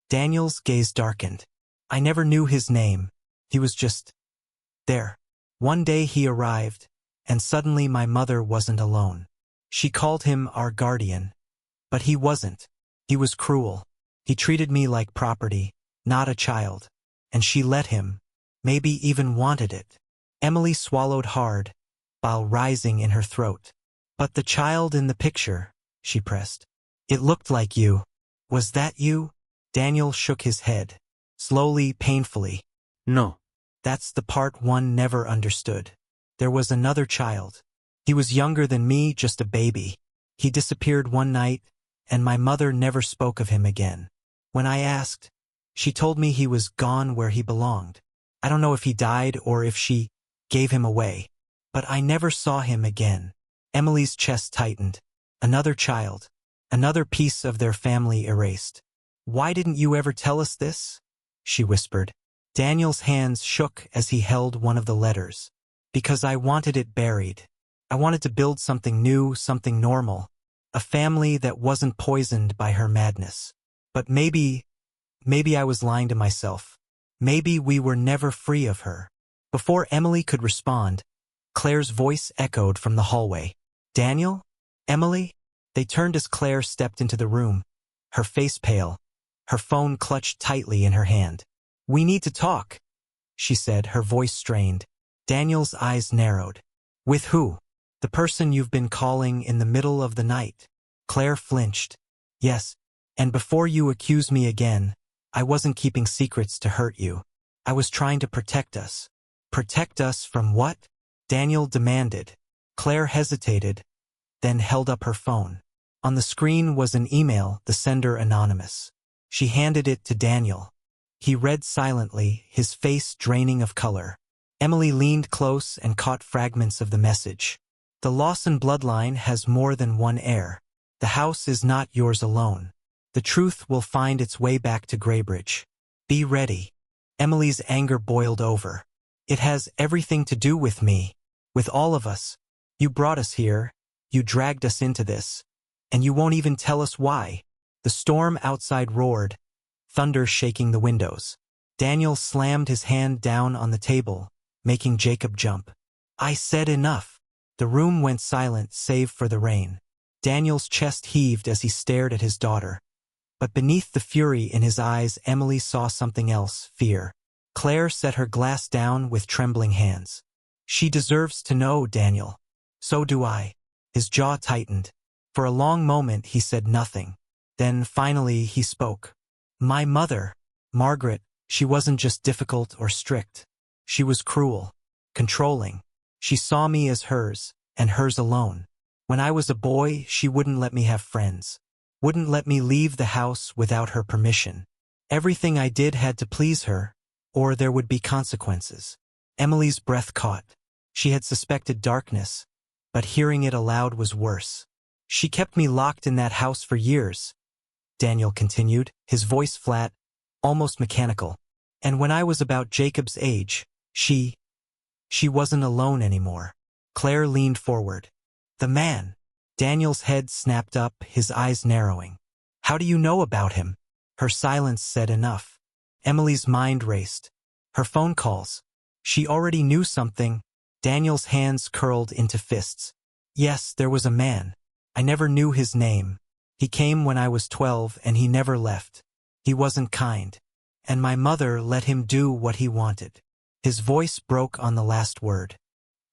Daniel's gaze darkened. I never knew his name. He was just there. One day he arrived, and suddenly my mother wasn't alone. She called him our guardian. But he wasn't. He was cruel. He treated me like property, not a child. And she let him, maybe even wanted it. Emily swallowed hard, bile rising in her throat. But the child in the picture, she pressed. It looked like you. Was that you? Daniel shook his head, slowly, painfully. No. That's the part one never understood. There was another child. He was younger than me, just a baby. He disappeared one night, and my mother never spoke of him again. When I asked, she told me he was gone where he belonged. I don't know if he died or if she gave him away. But I never saw him again. Emily's chest tightened. Another child. Another piece of their family erased. Why didn't you ever tell us this? She whispered. Daniel's hands shook as he held one of the letters. Because I wanted it buried. I wanted to build something new, something normal. A family that wasn't poisoned by her madness. But maybe I was lying to myself. Maybe we were never free of her. Before Emily could respond, Claire's voice echoed from the hallway. Daniel? Emily? They turned as Claire stepped into the room, her face pale, her phone clutched tightly in her hand. We need to talk, she said, her voice strained. Daniel's eyes narrowed. With who? The person you've been calling in the middle of the night. Claire flinched. Yes, and before you accuse me again, I wasn't keeping secrets to hurt you. I was trying to protect us. Protect us from what? Daniel demanded. Claire hesitated, then held up her phone. On the screen was an email, the sender anonymous. She handed it to Daniel. He read silently, his face draining of color. Emily leaned close and caught fragments of the message. The Lawson bloodline has more than one heir. The house is not yours alone. The truth will find its way back to Greybridge. Be ready. Emily's anger boiled over. It has everything to do with me. With all of us. You brought us here. You dragged us into this. And you won't even tell us why. The storm outside roared, thunder shaking the windows. Daniel slammed his hand down on the table, making Jacob jump. I said enough. The room went silent save for the rain. Daniel's chest heaved as he stared at his daughter. But beneath the fury in his eyes, Emily saw something else, fear. Claire set her glass down with trembling hands. She deserves to know, Daniel. So do I. His jaw tightened. For a long moment he said nothing. Then finally he spoke. My mother, Margaret, she wasn't just difficult or strict. She was cruel, controlling. She saw me as hers, and hers alone. When I was a boy, she wouldn't let me have friends. Wouldn't let me leave the house without her permission. Everything I did had to please her, or there would be consequences. Emily's breath caught. She had suspected darkness, but hearing it aloud was worse. She kept me locked in that house for years, Daniel continued, his voice flat, almost mechanical. And when I was about Jacob's age, she wasn't alone anymore. Claire leaned forward. The man. Daniel's head snapped up, his eyes narrowing. How do you know about him? Her silence said enough. Emily's mind raced. Her phone calls. She already knew something. Daniel's hands curled into fists. Yes, there was a man. I never knew his name. He came when I was 12 and he never left. He wasn't kind. And my mother let him do what he wanted. His voice broke on the last word.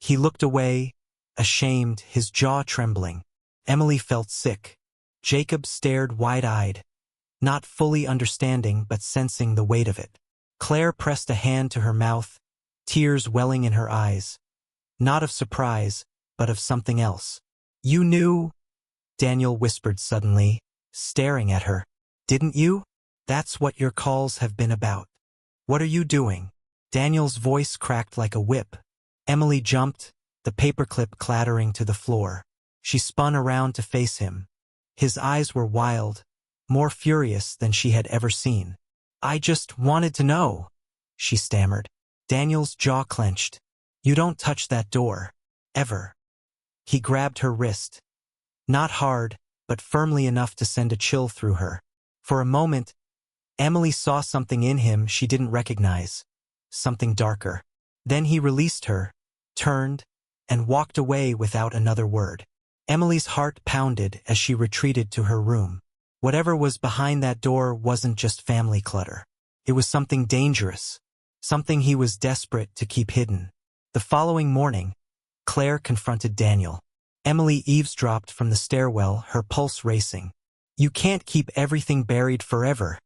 He looked away, ashamed, his jaw trembling. Emily felt sick. Jacob stared wide-eyed, not fully understanding but sensing the weight of it. Claire pressed a hand to her mouth, tears welling in her eyes. Not of surprise, but of something else. You knew? Daniel whispered suddenly, staring at her. Didn't you? That's what your calls have been about. What are you doing? Daniel's voice cracked like a whip. Emily jumped, the paperclip clattering to the floor. She spun around to face him. His eyes were wild, more furious than she had ever seen. I just wanted to know, she stammered. Daniel's jaw clenched. You don't touch that door. Ever. He grabbed her wrist. Not hard, but firmly enough to send a chill through her. For a moment, Emily saw something in him she didn't recognize, something darker. Then he released her, turned, and walked away without another word. Emily's heart pounded as she retreated to her room. Whatever was behind that door wasn't just family clutter. It was something dangerous, something he was desperate to keep hidden. The following morning, Claire confronted Daniel. Emily eavesdropped from the stairwell, her pulse racing. "You can't keep everything buried forever,"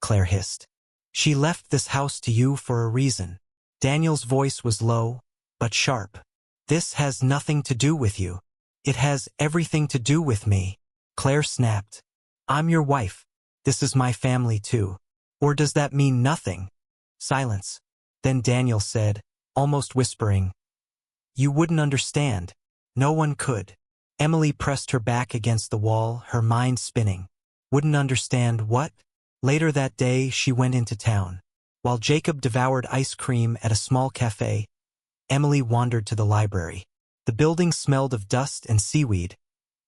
Claire hissed. "She left this house to you for a reason." Daniel's voice was low, but sharp. "This has nothing to do with you. It has everything to do with me." Claire snapped. "I'm your wife. This is my family too. Or does that mean nothing?" Silence. Then Daniel said, almost whispering, "You wouldn't understand. No one could." Emily pressed her back against the wall, her mind spinning. Wouldn't understand what? Later that day, she went into town. While Jacob devoured ice cream at a small cafe, Emily wandered to the library. The building smelled of dust and seaweed,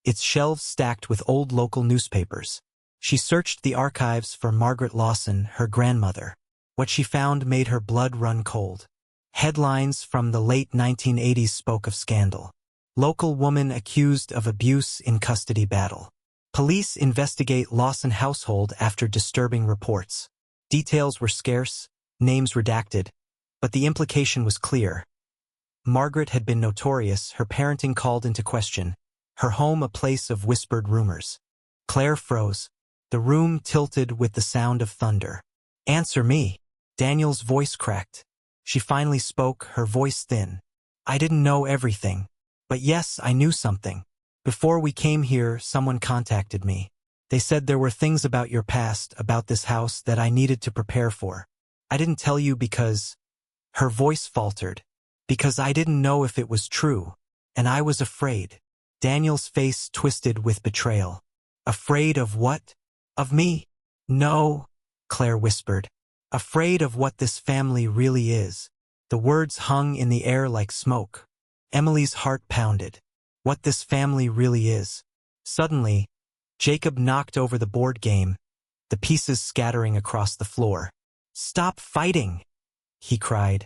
its shelves stacked with old local newspapers. She searched the archives for Margaret Lawson, her grandmother. What she found made her blood run cold. Headlines from the late 1980s spoke of scandal. Local woman accused of abuse in custody battle. Police investigate Lawson household after disturbing reports. Details were scarce, names redacted, but the implication was clear. Margaret had been notorious, her parenting called into question, her home a place of whispered rumors. Claire froze. The room tilted with the sound of thunder. "Answer me." Daniel's voice cracked. She finally spoke, her voice thin. "I didn't know everything. But yes, I knew something. Before we came here, someone contacted me. They said there were things about your past, about this house, that I needed to prepare for. I didn't tell you because—" Her voice faltered. "Because I didn't know if it was true. And I was afraid." Daniel's face twisted with betrayal. "Afraid of what? Of me?" "No," Claire whispered. "Afraid of what this family really is." The words hung in the air like smoke. Emily's heart pounded. What this family really is. Suddenly, Jacob knocked over the board game, the pieces scattering across the floor. "Stop fighting!" he cried,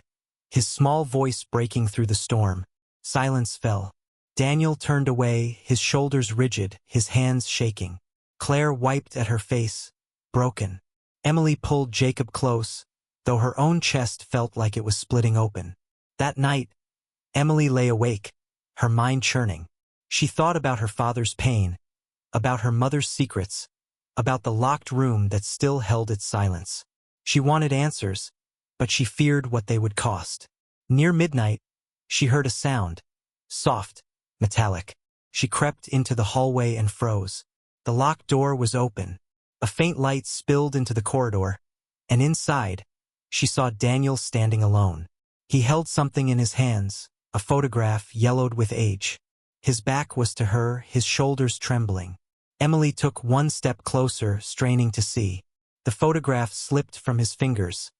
his small voice breaking through the storm. Silence fell. Daniel turned away, his shoulders rigid, his hands shaking. Claire wiped at her face, broken. Emily pulled Jacob close, though her own chest felt like it was splitting open. That night, Emily lay awake, her mind churning. She thought about her father's pain, about her mother's secrets, about the locked room that still held its silence. She wanted answers, but she feared what they would cost. Near midnight, she heard a sound, soft, metallic. She crept into the hallway and froze. The locked door was open. A faint light spilled into the corridor, and inside, she saw Daniel standing alone. He held something in his hands, a photograph yellowed with age. His back was to her, his shoulders trembling. Emily took one step closer, straining to see. The photograph slipped from his fingers,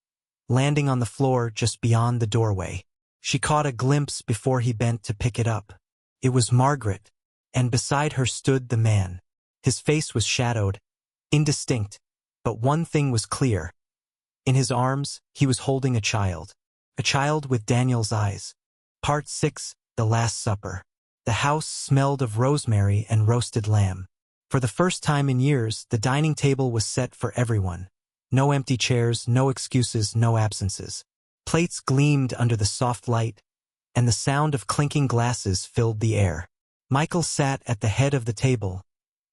landing on the floor just beyond the doorway. She caught a glimpse before he bent to pick it up. It was Margaret, and beside her stood the man. His face was shadowed, indistinct, but one thing was clear. In his arms, he was holding a child with Daniel's eyes. Part 6, The Last Supper. The house smelled of rosemary and roasted lamb. For the first time in years, the dining table was set for everyone. No empty chairs, no excuses, no absences. Plates gleamed under the soft light, and the sound of clinking glasses filled the air. Michael sat at the head of the table,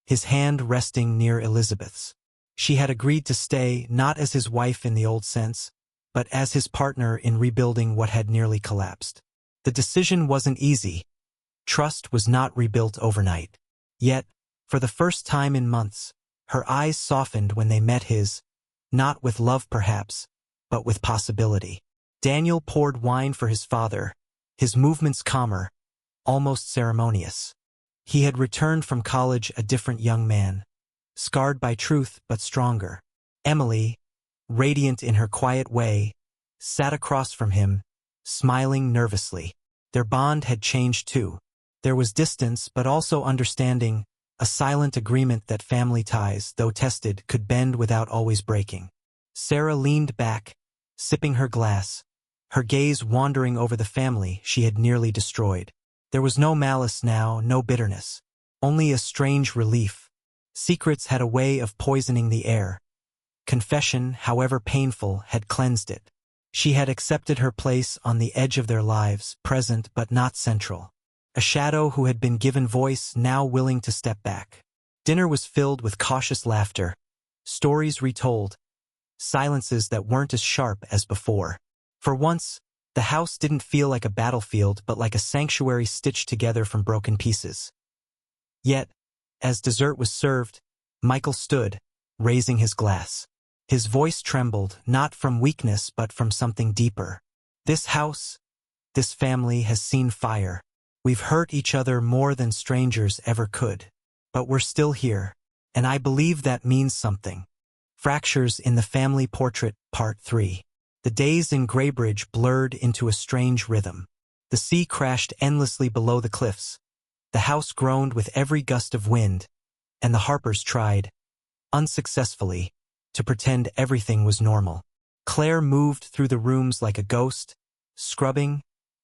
his hand resting near Elizabeth's. She had agreed to stay, not as his wife in the old sense, but as his partner in rebuilding what had nearly collapsed. The decision wasn't easy. Trust was not rebuilt overnight. Yet, for the first time in months, her eyes softened when they met his, not with love perhaps, but with possibility. Daniel poured wine for his father, his movements calmer, almost ceremonious. He had returned from college a different young man, scarred by truth but stronger. Emily, radiant in her quiet way, sat across from him, smiling nervously. Their bond had changed too. There was distance but also understanding, a silent agreement that family ties, though tested, could bend without always breaking. Sarah leaned back, sipping her glass, her gaze wandering over the family she had nearly destroyed. There was no malice now, no bitterness. Only a strange relief. Secrets had a way of poisoning the air. Confession, however painful, had cleansed it. She had accepted her place on the edge of their lives, present but not central. A shadow who had been given voice, now willing to step back. Dinner was filled with cautious laughter, stories retold, silences that weren't as sharp as before. For once, the house didn't feel like a battlefield but like a sanctuary stitched together from broken pieces. Yet, as dessert was served, Michael stood, raising his glass. His voice trembled, not from weakness but from something deeper. This house, this family has seen fire. We've hurt each other more than strangers ever could. But we're still here, and I believe that means something. Fractures in the Family Portrait, Part 3. The days in Greybridge blurred into a strange rhythm. The sea crashed endlessly below the cliffs. The house groaned with every gust of wind, and the Harpers tried, unsuccessfully, to pretend everything was normal. Claire moved through the rooms like a ghost, scrubbing,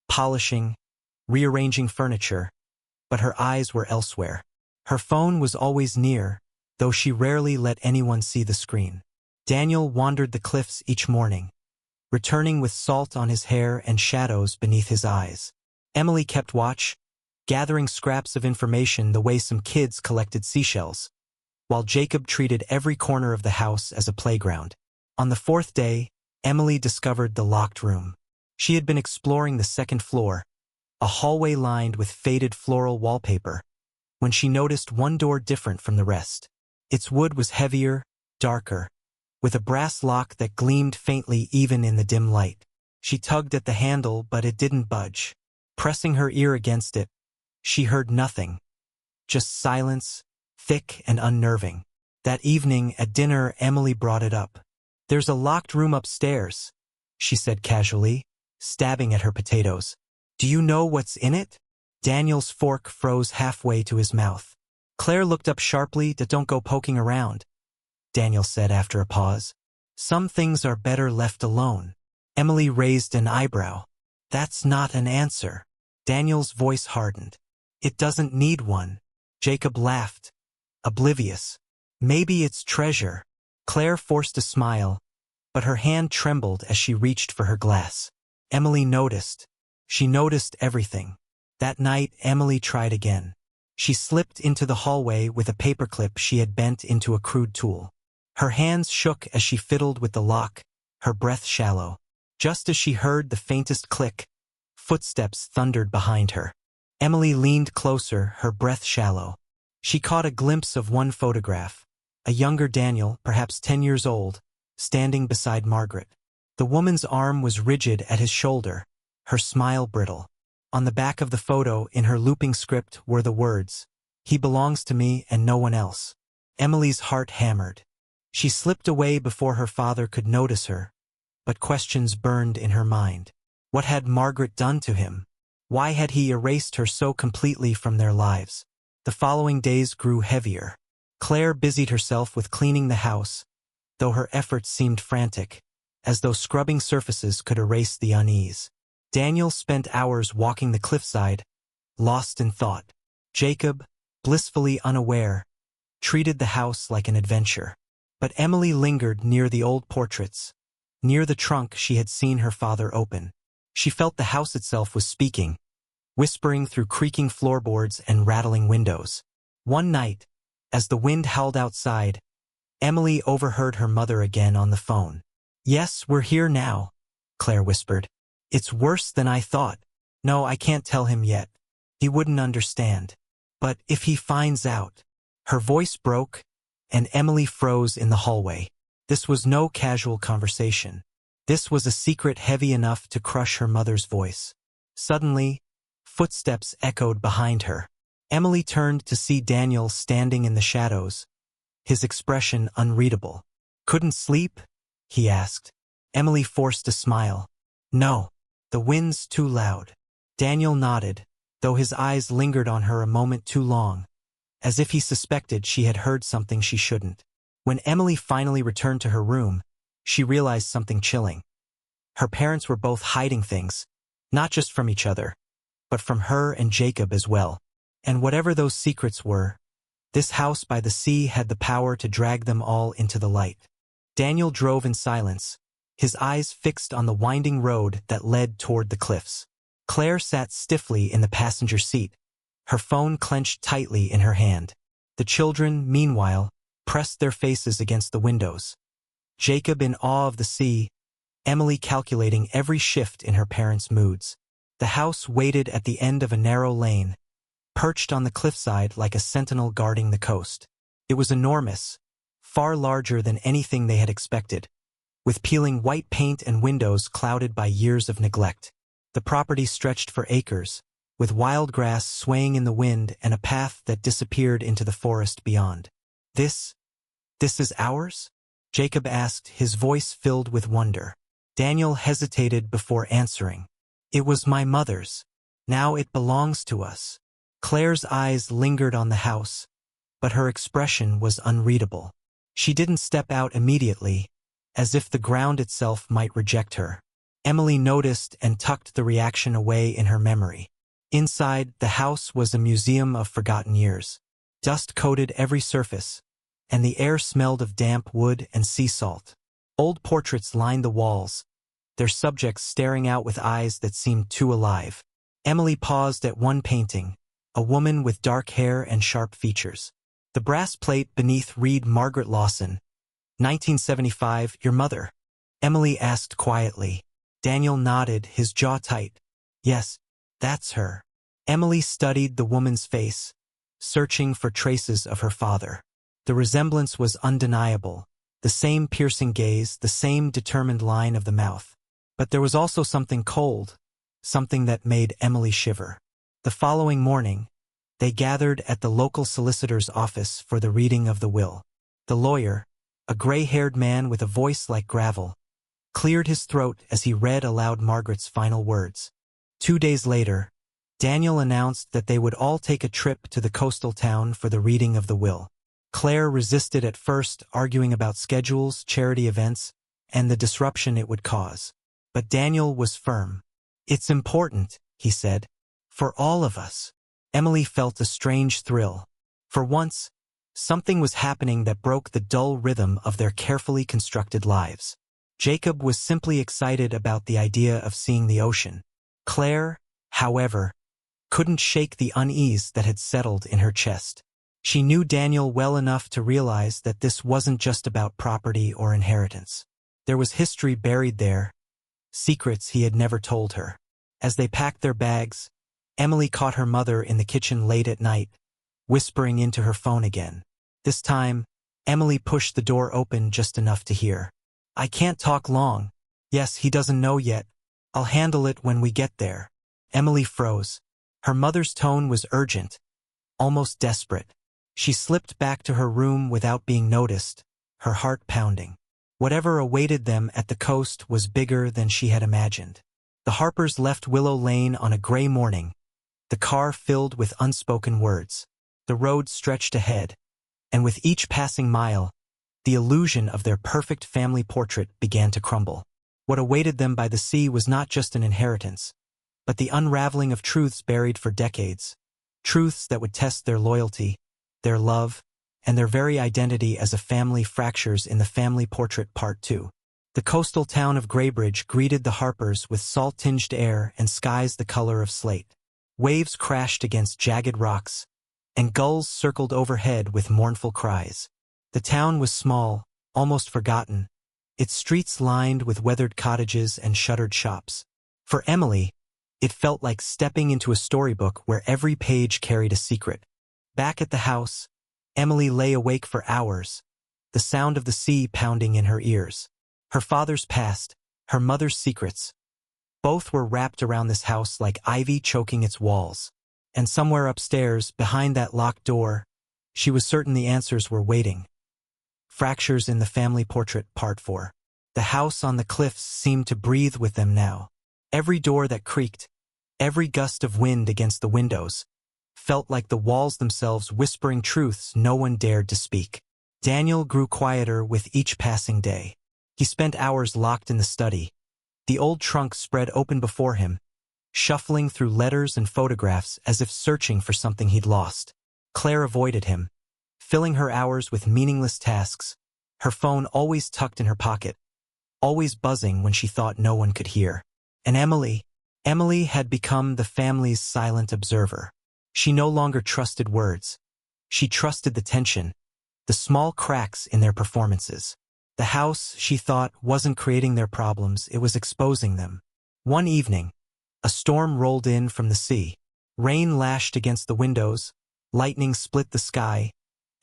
polishing, rearranging furniture, but her eyes were elsewhere. Her phone was always near, though she rarely let anyone see the screen. Daniel wandered the cliffs each morning, returning with salt on his hair and shadows beneath his eyes. Emily kept watch, gathering scraps of information the way some kids collected seashells, while Jacob treated every corner of the house as a playground. On the fourth day, Emily discovered the locked room. She had been exploring the second floor, a hallway lined with faded floral wallpaper, when she noticed one door different from the rest. Its wood was heavier, darker, with a brass lock that gleamed faintly even in the dim light. She tugged at the handle, but it didn't budge. Pressing her ear against it, she heard nothing, just silence, thick and unnerving. That evening at dinner, Emily brought it up. "There's a locked room upstairs," she said casually, stabbing at her potatoes. "Do you know what's in it?" Daniel's fork froze halfway to his mouth. Claire looked up sharply. "Don't go poking around," Daniel said after a pause. "Some things are better left alone." Emily raised an eyebrow. "That's not an answer." Daniel's voice hardened. "It doesn't need one." Jacob laughed, oblivious. "Maybe it's treasure." Claire forced a smile, but her hand trembled as she reached for her glass. Emily noticed. She noticed everything. That night, Emily tried again. She slipped into the hallway with a paperclip she had bent into a crude tool. Her hands shook as she fiddled with the lock, her breath shallow. Just as she heard the faintest click, footsteps thundered behind her. Emily leaned closer, her breath shallow. She caught a glimpse of one photograph, a younger Daniel, perhaps 10 years old, standing beside Margaret. The woman's arm was rigid at his shoulder, her smile brittle. On the back of the photo, in her looping script, were the words, "He belongs to me and no one else." Emily's heart hammered. She slipped away before her father could notice her, but questions burned in her mind. What had Margaret done to him? Why had he erased her so completely from their lives? The following days grew heavier. Claire busied herself with cleaning the house, though her efforts seemed frantic, as though scrubbing surfaces could erase the unease. Daniel spent hours walking the cliffside, lost in thought. Jacob, blissfully unaware, treated the house like an adventure. But Emily lingered near the old portraits, near the trunk she had seen her father open. She felt the house itself was speaking, whispering through creaking floorboards and rattling windows. One night, as the wind howled outside, Emily overheard her mother again on the phone. "Yes, we're here now," Claire whispered. "It's worse than I thought. No, I can't tell him yet. He wouldn't understand. But if he finds out..." Her voice broke, and Emily froze in the hallway. This was no casual conversation. This was a secret heavy enough to crush her mother's voice. Suddenly, footsteps echoed behind her. Emily turned to see Daniel standing in the shadows, his expression unreadable. "Couldn't sleep?" he asked. Emily forced a smile. "No, the wind's too loud." Daniel nodded, though his eyes lingered on her a moment too long, as if he suspected she had heard something she shouldn't. When Emily finally returned to her room, she realized something chilling. Her parents were both hiding things, not just from each other, but from her and Jacob as well. And whatever those secrets were, this house by the sea had the power to drag them all into the light. Daniel drove in silence, his eyes fixed on the winding road that led toward the cliffs. Claire sat stiffly in the passenger seat, her phone clenched tightly in her hand. The children, meanwhile, pressed their faces against the windows. Jacob in awe of the sea, Emily calculating every shift in her parents' moods. The house waited at the end of a narrow lane, perched on the cliffside like a sentinel guarding the coast. It was enormous, far larger than anything they had expected, with peeling white paint and windows clouded by years of neglect. The property stretched for acres, with wild grass swaying in the wind and a path that disappeared into the forest beyond. This is ours? Jacob asked, his voice filled with wonder. Daniel hesitated before answering. It was my mother's. Now it belongs to us. Claire's eyes lingered on the house, but her expression was unreadable. She didn't step out immediately, as if the ground itself might reject her. Emily noticed and tucked the reaction away in her memory. Inside, the house was a museum of forgotten years. Dust coated every surface, and the air smelled of damp wood and sea salt. Old portraits lined the walls, their subjects staring out with eyes that seemed too alive. Emily paused at one painting, a woman with dark hair and sharp features. The brass plate beneath read Margaret Lawson, 1975, your mother. Emily asked quietly. Daniel nodded, his jaw tight. Yes, that's her. Emily studied the woman's face, searching for traces of her father. The resemblance was undeniable, the same piercing gaze, the same determined line of the mouth. But there was also something cold, something that made Emily shiver. The following morning, they gathered at the local solicitor's office for the reading of the will. The lawyer, a gray-haired man with a voice like gravel, cleared his throat as he read aloud Margaret's final words. 2 days later, Daniel announced that they would all take a trip to the coastal town for the reading of the will. Claire resisted at first, arguing about schedules, charity events, and the disruption it would cause. But Daniel was firm. It's important, he said, for all of us. Emily felt a strange thrill. For once, something was happening that broke the dull rhythm of their carefully constructed lives. Jacob was simply excited about the idea of seeing the ocean. Claire, however, couldn't shake the unease that had settled in her chest. She knew Daniel well enough to realize that this wasn't just about property or inheritance. There was history buried there, secrets he had never told her. As they packed their bags, Emily caught her mother in the kitchen late at night, whispering into her phone again. This time, Emily pushed the door open just enough to hear. I can't talk long. Yes, he doesn't know yet. I'll handle it when we get there. Emily froze. Her mother's tone was urgent, almost desperate. She slipped back to her room without being noticed, her heart pounding. Whatever awaited them at the coast was bigger than she had imagined. The Harpers left Willow Lane on a gray morning, the car filled with unspoken words. The road stretched ahead, and with each passing mile, the illusion of their perfect family portrait began to crumble. What awaited them by the sea was not just an inheritance, but the unraveling of truths buried for decades, truths that would test their loyalty, their love, and their very identity as a family. Fractures in the Family Portrait Part 2. The coastal town of Graybridge greeted the Harpers with salt-tinged air and skies the color of slate. Waves crashed against jagged rocks, and gulls circled overhead with mournful cries. The town was small, almost forgotten, its streets lined with weathered cottages and shuttered shops. For Emily, it felt like stepping into a storybook where every page carried a secret. Back at the house, Emily lay awake for hours, the sound of the sea pounding in her ears. Her father's past, her mother's secrets. Both were wrapped around this house like ivy choking its walls. And somewhere upstairs, behind that locked door, she was certain the answers were waiting. Fractures in the Family Portrait Part 4. The house on the cliffs seemed to breathe with them now. Every door that creaked, every gust of wind against the windows, felt like the walls themselves whispering truths no one dared to speak. Daniel grew quieter with each passing day. He spent hours locked in the study, the old trunk spread open before him, shuffling through letters and photographs as if searching for something he'd lost. Claire avoided him, filling her hours with meaningless tasks, her phone always tucked in her pocket, always buzzing when she thought no one could hear. And Emily had become the family's silent observer. She no longer trusted words. She trusted the tension, the small cracks in their performances. The house, she thought, wasn't creating their problems, it was exposing them. One evening, a storm rolled in from the sea. Rain lashed against the windows, lightning split the sky,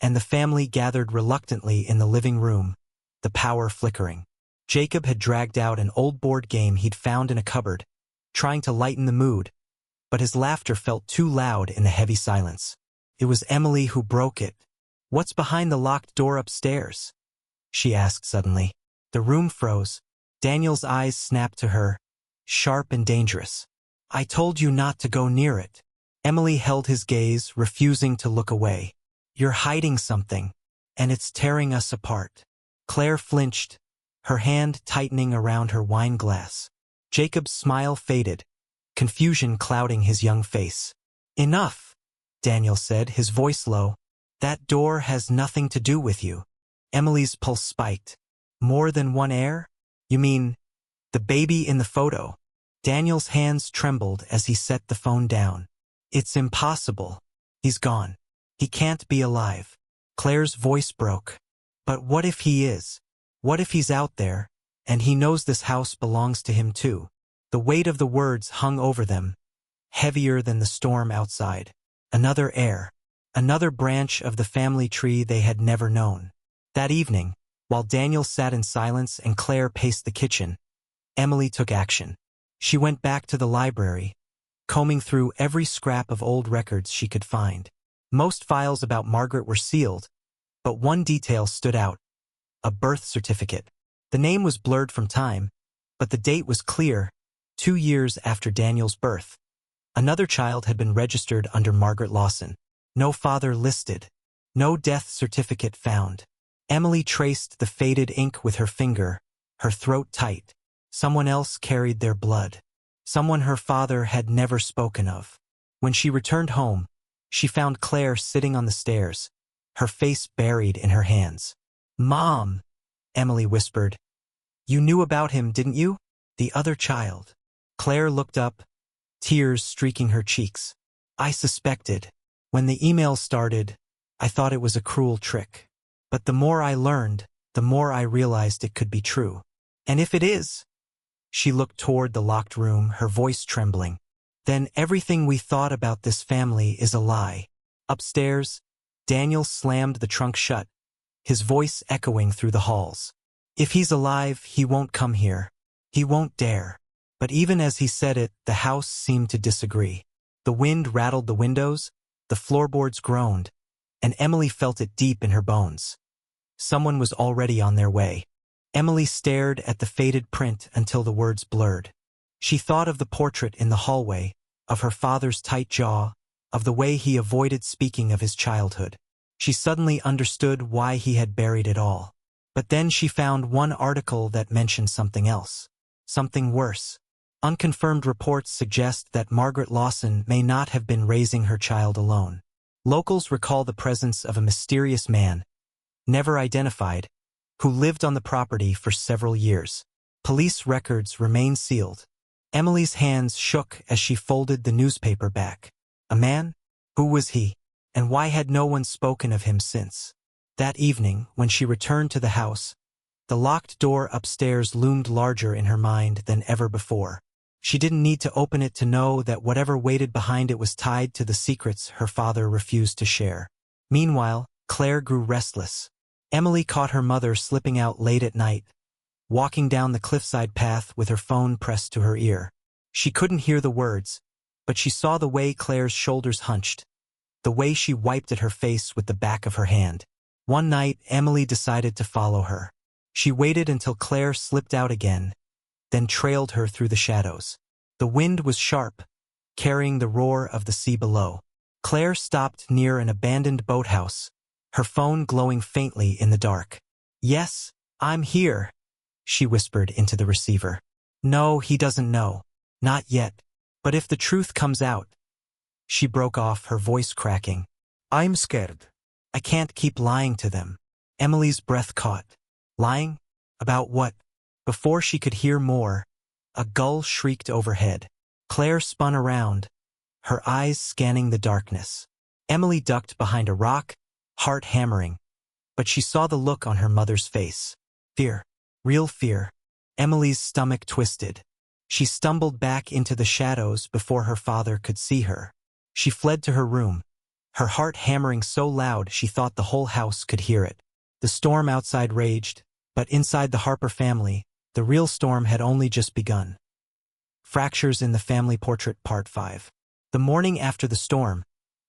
and the family gathered reluctantly in the living room, the power flickering. Jacob had dragged out an old board game he'd found in a cupboard, trying to lighten the mood, but his laughter felt too loud in the heavy silence. It was Emily who broke it. "What's behind the locked door upstairs?" she asked suddenly. The room froze. Daniel's eyes snapped to her, sharp and dangerous. "I told you not to go near it." Emily held his gaze, refusing to look away. "You're hiding something, and it's tearing us apart." Claire flinched, her hand tightening around her wine glass. Jacob's smile faded, confusion clouding his young face. "Enough," Daniel said, his voice low. "That door has nothing to do with you." Emily's pulse spiked. "More than one heir? You mean the baby in the photo?" Daniel's hands trembled as he set the phone down. "It's impossible. He's gone. He can't be alive." Claire's voice broke. "But what if he is? What if he's out there, and he knows this house belongs to him too?" The weight of the words hung over them, heavier than the storm outside. Another heir. Another branch of the family tree they had never known. That evening, while Daniel sat in silence and Claire paced the kitchen, Emily took action. She went back to the library, combing through every scrap of old records she could find. Most files about Margaret were sealed, but one detail stood out: a birth certificate. The name was blurred from time, but the date was clear, 2 years after Daniel's birth. Another child had been registered under Margaret Lawson. No father listed. No death certificate found. Emily traced the faded ink with her finger, her throat tight. Someone else carried their blood. Someone her father had never spoken of. When she returned home, she found Claire sitting on the stairs, her face buried in her hands. "Mom," Emily whispered. "You knew about him, didn't you? The other child." Claire looked up, tears streaking her cheeks. "I suspected. When the email started, I thought it was a cruel trick. But the more I learned, the more I realized it could be true. And if it is?" She looked toward the locked room, her voice trembling. "Then everything we thought about this family is a lie." Upstairs, Daniel slammed the trunk shut, his voice echoing through the halls. "If he's alive, he won't come here. He won't dare." But even as he said it, the house seemed to disagree. The wind rattled the windows, the floorboards groaned, and Emily felt it deep in her bones. Someone was already on their way. Emily stared at the faded print until the words blurred. She thought of the portrait in the hallway, of her father's tight jaw, of the way he avoided speaking of his childhood. She suddenly understood why he had buried it all. But then she found one article that mentioned something else. Something worse. Unconfirmed reports suggest that Margaret Lawson may not have been raising her child alone. Locals recall the presence of a mysterious man, never identified, who lived on the property for several years. Police records remain sealed. Emily's hands shook as she folded the newspaper back. A man? Who was he? And why had no one spoken of him since? That evening, when she returned to the house, the locked door upstairs loomed larger in her mind than ever before. She didn't need to open it to know that whatever waited behind it was tied to the secrets her father refused to share. Meanwhile, Claire grew restless. Emily caught her mother slipping out late at night, walking down the cliffside path with her phone pressed to her ear. She couldn't hear the words, but she saw the way Claire's shoulders hunched, the way she wiped at her face with the back of her hand. One night, Emily decided to follow her. She waited until Claire slipped out again, then trailed her through the shadows. The wind was sharp, carrying the roar of the sea below. Claire stopped near an abandoned boathouse, her phone glowing faintly in the dark. "Yes, I'm here," she whispered into the receiver. No, he doesn't know. Not yet. But if the truth comes out. She broke off, her voice cracking. I'm scared. I can't keep lying to them. Emily's breath caught. Lying? About what? Before she could hear more, a gull shrieked overhead. Claire spun around, her eyes scanning the darkness. Emily ducked behind a rock, heart hammering, but she saw the look on her mother's face. Fear. Real fear. Emily's stomach twisted. She stumbled back into the shadows before her father could see her. She fled to her room, her heart hammering so loud she thought the whole house could hear it. The storm outside raged, but inside the Harper family, the real storm had only just begun. Fractures in the Family Portrait Part 5. The morning after the storm,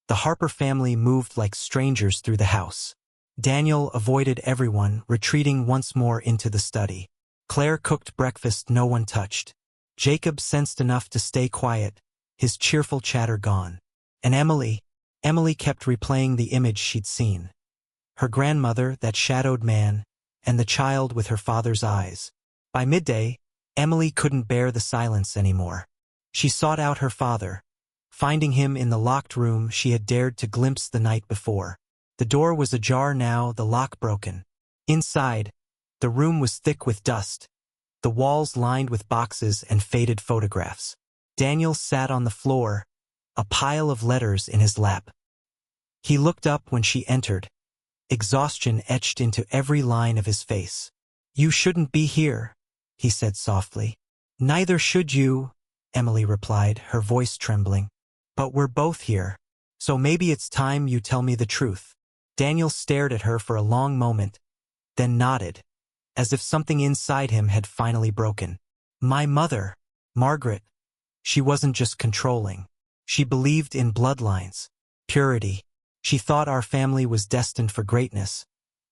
the Harper family moved like strangers through the house. Daniel avoided everyone, retreating once more into the study. Claire cooked breakfast no one touched. Jacob sensed enough to stay quiet, his cheerful chatter gone. And Emily kept replaying the image she'd seen. Her grandmother, that shadowed man, and the child with her father's eyes. By midday, Emily couldn't bear the silence anymore. She sought out her father, finding him in the locked room she had dared to glimpse the night before. The door was ajar now, the lock broken. Inside, the room was thick with dust, the walls lined with boxes and faded photographs. Daniel sat on the floor, a pile of letters in his lap. He looked up when she entered, exhaustion etched into every line of his face. You shouldn't be here, he said softly. Neither should you, Emily replied, her voice trembling. But we're both here, so maybe it's time you tell me the truth. Daniel stared at her for a long moment, then nodded, as if something inside him had finally broken. My mother, Margaret, she wasn't just controlling. She believed in bloodlines, purity. She thought our family was destined for greatness,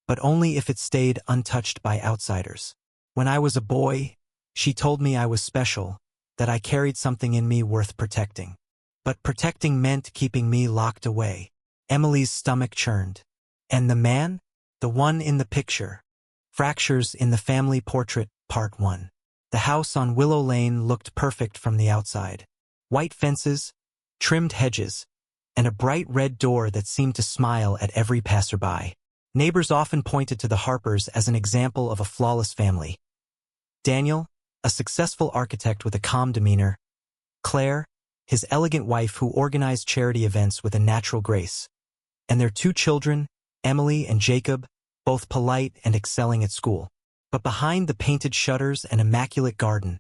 but only if it stayed untouched by outsiders. When I was a boy, she told me I was special, that I carried something in me worth protecting. But protecting meant keeping me locked away. Emily's stomach churned. And the man? The one in the picture. Fractures in the Family Portrait, Part 1. The house on Willow Lane looked perfect from the outside. White fences, trimmed hedges, and a bright red door that seemed to smile at every passerby. Neighbors often pointed to the Harpers as an example of a flawless family. Daniel, a successful architect with a calm demeanor. Claire, his elegant wife who organized charity events with a natural grace. And their two children, Emily and Jacob, both polite and excelling at school. But behind the painted shutters and immaculate garden,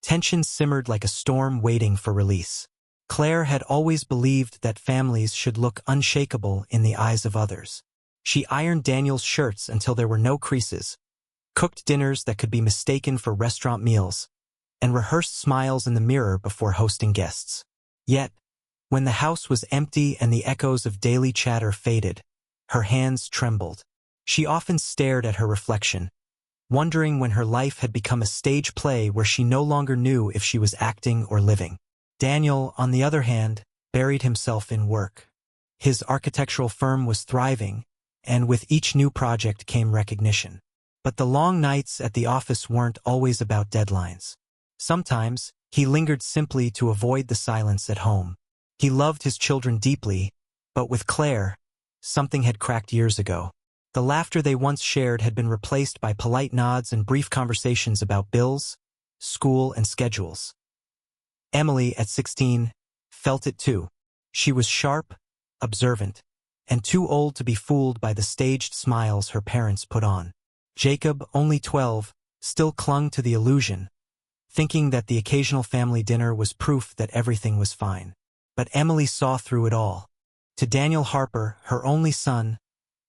tension simmered like a storm waiting for release. Claire had always believed that families should look unshakable in the eyes of others. She ironed Daniel's shirts until there were no creases, cooked dinners that could be mistaken for restaurant meals, and rehearsed smiles in the mirror before hosting guests. Yet, when the house was empty and the echoes of daily chatter faded, her hands trembled. She often stared at her reflection, wondering when her life had become a stage play where she no longer knew if she was acting or living. Daniel, on the other hand, buried himself in work. His architectural firm was thriving, and with each new project came recognition. But the long nights at the office weren't always about deadlines. Sometimes, he lingered simply to avoid the silence at home. He loved his children deeply, but with Claire, something had cracked years ago. The laughter they once shared had been replaced by polite nods and brief conversations about bills, school, and schedules. Emily, at 16, felt it too. She was sharp, observant, and too old to be fooled by the staged smiles her parents put on. Jacob, only 12, still clung to the illusion, thinking that the occasional family dinner was proof that everything was fine. But Emily saw through it all. To Daniel Harper, her only son,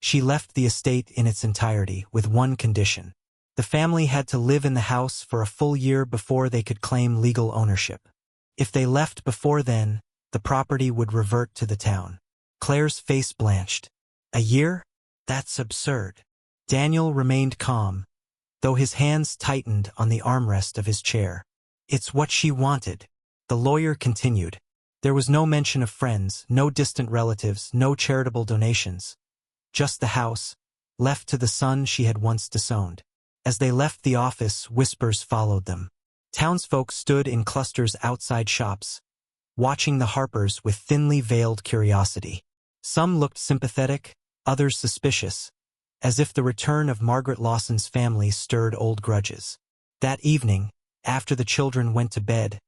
she left the estate in its entirety with one condition. The family had to live in the house for a full year before they could claim legal ownership. If they left before then, the property would revert to the town. Claire's face blanched. A year? That's absurd. Daniel remained calm, though his hands tightened on the armrest of his chair. It's what she wanted. The lawyer continued. There was no mention of friends, no distant relatives, no charitable donations. Just the house, left to the son she had once disowned. As they left the office, whispers followed them. Townsfolk stood in clusters outside shops, watching the Harpers with thinly veiled curiosity. Some looked sympathetic, others suspicious, as if the return of Margaret Lawson's family stirred old grudges. That evening, after the children went to bed,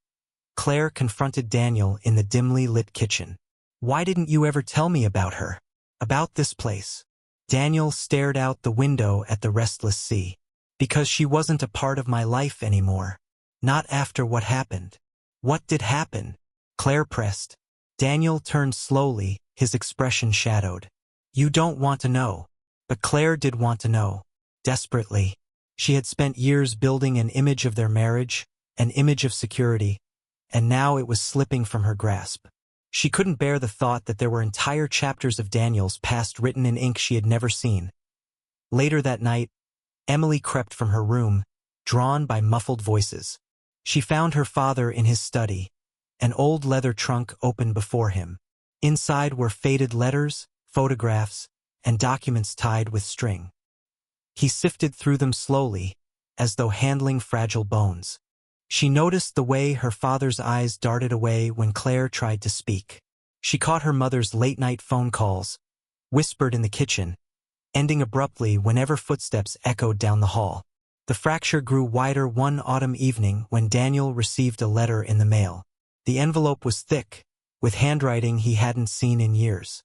Claire confronted Daniel in the dimly lit kitchen. "Why didn't you ever tell me about her? About this place?" Daniel stared out the window at the restless sea. "Because she wasn't a part of my life anymore. Not after what happened." "What did happen?" Claire pressed. Daniel turned slowly, his expression shadowed. "You don't want to know." But Claire did want to know. Desperately. She had spent years building an image of their marriage, an image of security, and now it was slipping from her grasp. She couldn't bear the thought that there were entire chapters of Daniel's past written in ink she had never seen. Later that night, Emily crept from her room, drawn by muffled voices. She found her father in his study, an old leather trunk open before him. Inside were faded letters, photographs, and documents tied with string. He sifted through them slowly, as though handling fragile bones. She noticed the way her father's eyes darted away when Claire tried to speak. She caught her mother's late-night phone calls, whispered in the kitchen, ending abruptly whenever footsteps echoed down the hall. The fracture grew wider one autumn evening when Daniel received a letter in the mail. The envelope was thick, with handwriting he hadn't seen in years.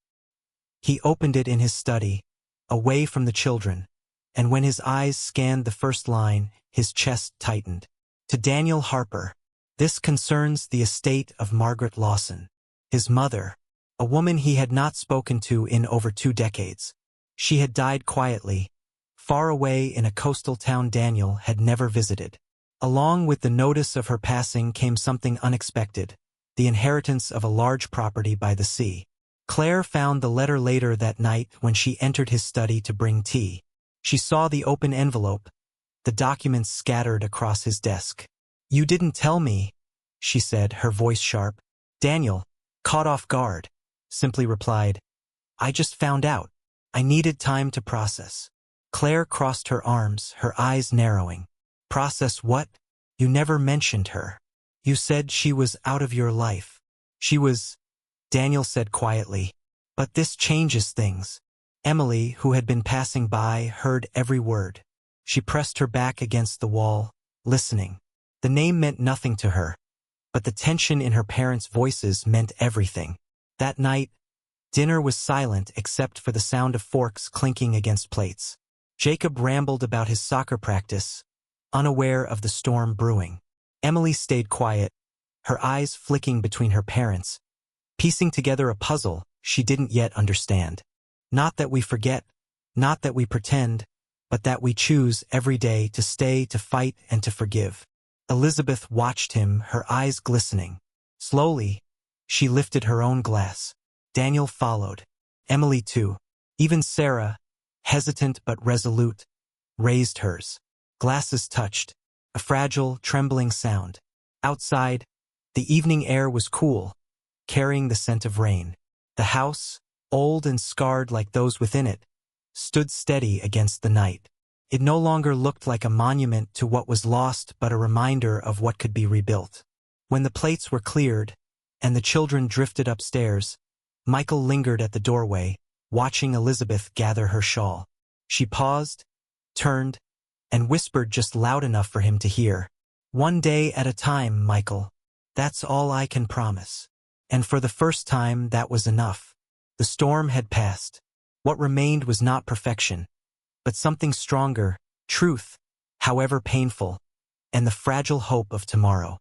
He opened it in his study, away from the children, and when his eyes scanned the first line, his chest tightened. To Daniel Harper, "This concerns the estate of Margaret Lawson." His mother, a woman he had not spoken to in over 2 decades. She had died quietly, far away in a coastal town Daniel had never visited. Along with the notice of her passing came something unexpected, the inheritance of a large property by the sea. Claire found the letter later that night when she entered his study to bring tea. She saw the open envelope, the documents scattered across his desk. "You didn't tell me," she said, her voice sharp. Daniel, caught off guard, simply replied, "I just found out. I needed time to process." Claire crossed her arms, her eyes narrowing. "Process what? You never mentioned her. You said she was out of your life." "She was," Daniel said quietly. "But this changes things." Emily, who had been passing by, heard every word. She pressed her back against the wall, listening. The name meant nothing to her, but the tension in her parents' voices meant everything. That night, dinner was silent except for the sound of forks clinking against plates. Jacob rambled about his soccer practice, unaware of the storm brewing. Emily stayed quiet, her eyes flicking between her parents, piecing together a puzzle she didn't yet understand. Not that we forget, not that we pretend, but that we choose every day to stay, to fight, and to forgive. Elizabeth watched him, her eyes glistening. Slowly, she lifted her own glass. Daniel followed. Emily too. Even Sarah, hesitant but resolute, raised hers. Glasses touched, a fragile, trembling sound. Outside, the evening air was cool, carrying the scent of rain. The house, old and scarred like those within it, stood steady against the night. It no longer looked like a monument to what was lost but a reminder of what could be rebuilt. When the plates were cleared, and the children drifted upstairs, Michael lingered at the doorway, watching Elizabeth gather her shawl. She paused, turned, and whispered just loud enough for him to hear. "One day at a time, Michael. That's all I can promise." And for the first time, that was enough. The storm had passed. What remained was not perfection, but something stronger, truth, however painful, and the fragile hope of tomorrow.